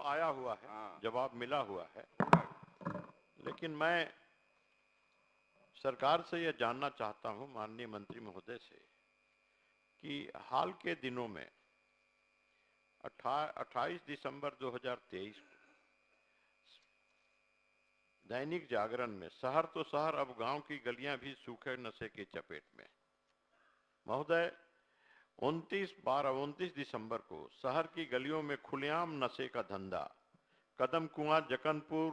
आया हुआ है, जवाब मिला हुआ है, लेकिन मैं सरकार से यह जानना चाहता हूं, माननीय मंत्री महोदय से, कि हाल के दिनों में 28 दिसंबर 2023 को दैनिक जागरण में शहर तो शहर अब गांव की गलियां भी सूखे नशे की चपेट में। महोदय, 29 दिसंबर को शहर की गलियों में खुलेआम नशे का धंधा, कदम कुआं, जकनपुर,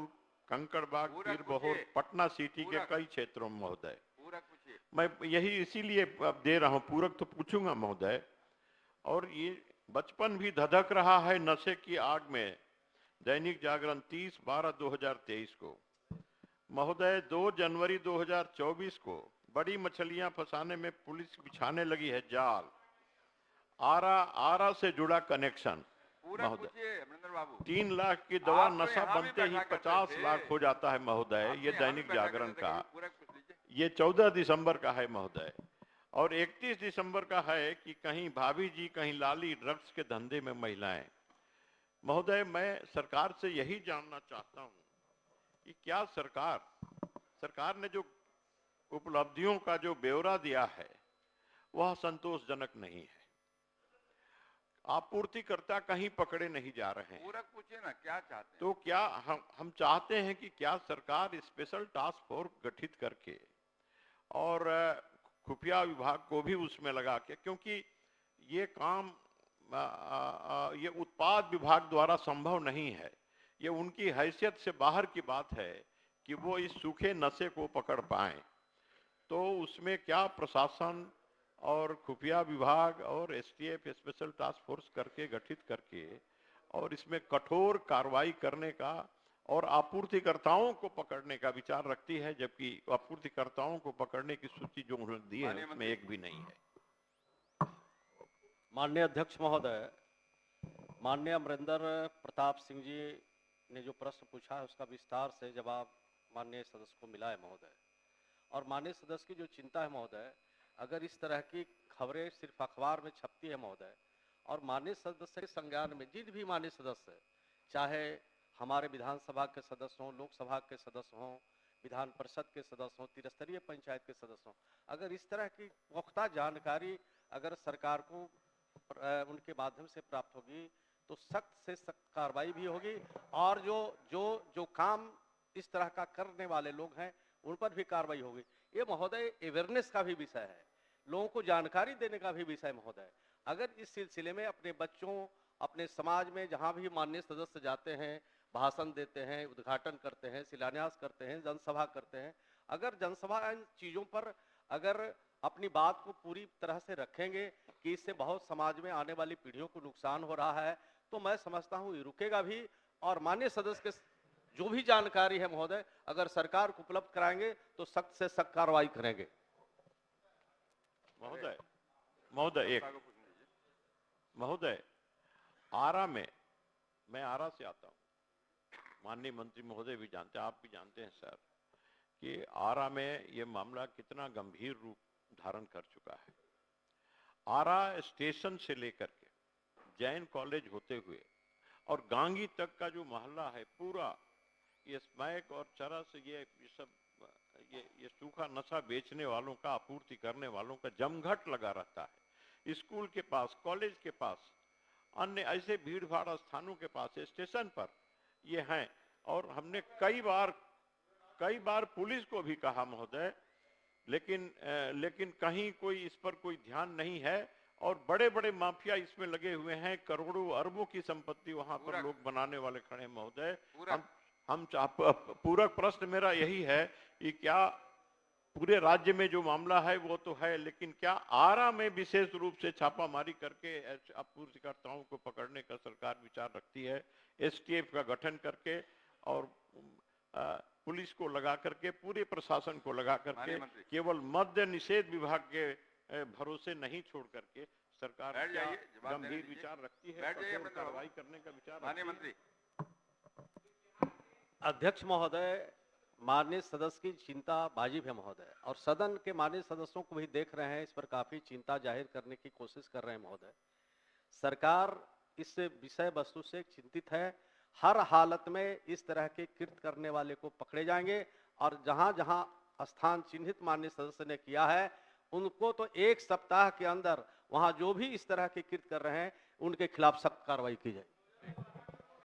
कंकड़बाग, पीरबहोर, पटना सिटी के कई क्षेत्रों में महोदय। मैं यही इसीलिए अब दे रहा हूं, पूरक तो पूछूंगा महोदय। और ये बचपन भी धधक रहा है नशे की आग में। दैनिक जागरण 30/12/2023 को महोदय, 2 जनवरी 2024 को बड़ी मछलियां फंसाने में पुलिस बिछाने लगी है जाल। आरा से जुड़ा कनेक्शन महोदय, 3 लाख की दवा नशा बनते ही 50 लाख हो जाता है महोदय। ये दैनिक जागरण का, ये 14 दिसंबर का है महोदय। और 31 दिसंबर का है कि कहीं भाभी जी, कहीं लाली, ड्रग्स के धंधे में महिलाएं। महोदय, मैं सरकार से यही जानना चाहता हूं कि क्या सरकार ने जो उपलब्धियों का जो ब्यौरा दिया है वह संतोषजनक नहीं है। आपूर्तिकर्ता कहीं पकड़े नहीं जा रहे हैं। पूरक पूछिए ना, क्या चाहते हैं? तो क्या हम चाहते हैं कि क्या सरकार स्पेशल टास्क फोर्स गठित करके और खुफिया विभाग को भी उसमें लगा के, क्योंकि ये काम ये उत्पाद विभाग द्वारा संभव नहीं है। ये उनकी हैसियत से बाहर की बात है कि वो इस सूखे नशे को पकड़ पाएं। तो उसमें क्या प्रशासन और खुफिया विभाग और एसटीएफ स्पेशल टास्क फोर्स करके गठित करके और इसमें कठोर कार्रवाई करने का और आपूर्तिकर्ताओं को पकड़ने का विचार रखती है, जबकि आपूर्तिकर्ताओं को पकड़ने की सूची जो उन्होंने दी है उसमें एक भी नहीं है। माननीय अध्यक्ष महोदय, माननीय अमरिंदर प्रताप सिंह जी ने जो प्रश्न पूछा है उसका विस्तार से जवाब माननीय सदस्य को मिला है महोदय। और माननीय सदस्य की जो चिंता है महोदय, अगर इस तरह की खबरें सिर्फ अखबार में छपती है महोदय, और माननीय सदस्य के संज्ञान में जिन भी माननीय सदस्य, चाहे हमारे विधानसभा के सदस्य हों, लोकसभा के सदस्य हों, विधान परिषद के सदस्य हों, त्रिस्तरीय पंचायत के सदस्य हों, अगर इस तरह की पुख्ता जानकारी अगर सरकार को उनके माध्यम से प्राप्त होगी तो सख्त से सख्त कार्रवाई भी होगी, और जो काम इस तरह का करने वाले लोग हैं उन पर भी कार्रवाई होगी। ये महोदय अवेयरनेस का भी विषय है, लोगों को जानकारी देने का भी विषय महोदय। अगर इस सिलसिले में अपने बच्चों, अपने समाज में जहां भी माननीय सदस्य जाते हैं, भाषण देते हैं, उद्घाटन करते हैं, शिलान्यास करते हैं, जनसभा करते हैं, अगर जनसभा इन चीजों पर अगर अपनी बात को पूरी तरह से रखेंगे कि इससे बहुत समाज में आने वाली पीढ़ियों को नुकसान हो रहा है, तो मैं समझता हूं ये रुकेगा भी। और माननीय सदस्य के जो भी जानकारी है महोदय, अगर सरकार को उपलब्ध कराएंगे तो सख्त से सख्त कार्रवाई करेंगे। महोदय, आरा में, मैं आरा से आता हूं, माननीय मंत्री महोदय भी जानते हैं, आप भी जानते हैं सर, कि आरा में ये मामला कितना गंभीर रूप धारण कर चुका है। आरा स्टेशन से लेकर के जैन कॉलेज होते हुए और गांगी तक का जो मोहल्ला है पूरा, ये स्मैक और चरस, ये सब ये सूखा नशा बेचने वालों का, आपूर्ति करने वालों का जमघट लगा रहता है। स्कूल के पास, कॉलेज के पास, अन्य ऐसे भीड़ भाड़ स्थानों के पास, स्टेशन पर ये हैं। और हमने कई बार पुलिस को भी कहा महोदय, लेकिन कहीं कोई इस पर कोई ध्यान नहीं है। और बड़े बड़े माफिया इसमें लगे हुए हैं, करोड़ों अरबों की संपत्ति वहां पर लोग बनाने वाले खड़े हैं महोदय। हम पूरक प्रश्न मेरा यही है कि क्या पूरे राज्य में जो मामला है वो तो है, लेकिन क्या आरा में विशेष रूप से छापामारी करके आपूर्तिकर्ताओं को पकड़ने का सरकार विचार रखती है, एसटीएफ का गठन करके और पुलिस को लगा करके, पूरे प्रशासन को लगा करके, केवल मद्य निषेध विभाग के भरोसे नहीं छोड़ करके सरकार गंभीर विचार रखती है, कठोर कार्रवाई करने का विचार रखती है? अध्यक्ष महोदय, माननीय सदस्य की चिंता वाजिब है महोदय, और सदन के माननीय सदस्यों को भी देख रहे हैं, इस पर काफी चिंता जाहिर करने की कोशिश कर रहे हैं महोदय। सरकार इस विषय वस्तु से चिंतित है हर हालत में इस तरह के कृत्य करने वाले को पकड़े जाएंगे और जहां जहां स्थान चिन्हित माननीय सदस्य ने किया है उनको तो 1 सप्ताह के अंदर वहां जो भी इस तरह के कृत्य कर रहे हैं उनके खिलाफ सख्त कार्रवाई की जाए।